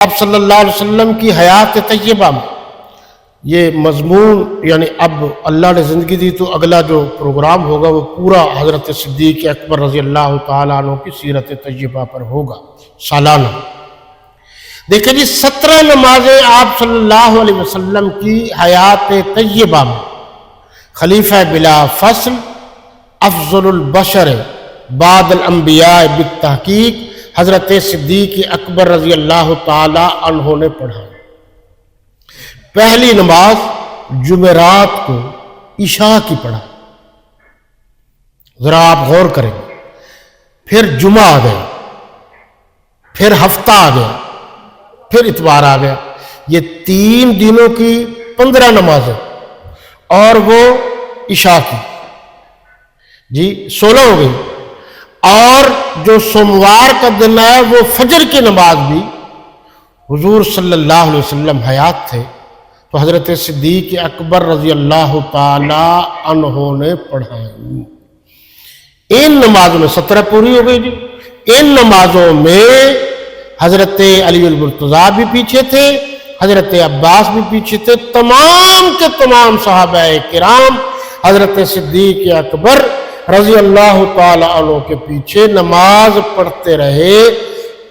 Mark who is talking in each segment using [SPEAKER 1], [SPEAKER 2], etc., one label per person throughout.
[SPEAKER 1] اب صلی اللہ علیہ وسلم کی حیات طیبہ میں یہ مضمون، یعنی اب اللہ نے زندگی دی تو اگلا جو پروگرام ہوگا وہ پورا حضرت صدیق اکبر رضی اللہ تعالیٰ عنہ کی سیرت طیبہ پر ہوگا سالانہ۔ دیکھیں جی 17 نمازیں آپ صلی اللہ علیہ وسلم کی حیات طیبہ میں خلیفہ بلا فصل افضل البشر بعد الانبیاء بالتحقیق حضرت صدیق اکبر رضی اللہ تعالی عنہ نے پڑھا۔ پہلی نماز جمعرات کو عشاء کی پڑھا، ذرا آپ غور کریں، پھر جمعہ آ گیا، پھر ہفتہ آ گیا، پھر اتوار آ گیا، یہ 3 دنوں کی 15 نمازیں اور وہ عشاء کی جی 16 ہو گئی۔ اور جو سوموار کا دن ہے وہ فجر کی نماز بھی حضور صلی اللہ علیہ وسلم حیات تھے تو حضرت صدیق اکبر رضی اللہ تعالی عنہ نے پڑھائی۔ ان نمازوں میں 17 پوری ہو گئی جی۔ ان نمازوں میں حضرت علی المرتضیٰ بھی پیچھے تھے، حضرت عباس بھی پیچھے تھے، تمام کے تمام صحابہ کرام حضرت صدیق اکبر رضی اللہ تعالی عنہ کے پیچھے نماز پڑھتے رہے۔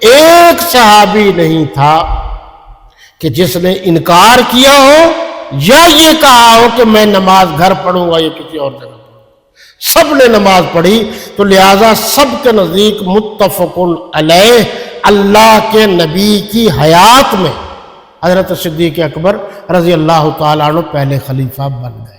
[SPEAKER 1] ایک صحابی نہیں تھا کہ جس نے انکار کیا ہو یا یہ کہا ہو کہ میں نماز گھر پڑھوں گا یا کسی اور جگہ پڑھوں گا، سب نے نماز پڑھی۔ تو لہٰذا سب کے نزدیک متفق علیہ اللہ کے نبی کی حیات میں حضرت صدیق اکبر رضی اللہ تعالیٰ عنہ پہلے خلیفہ بن گئے۔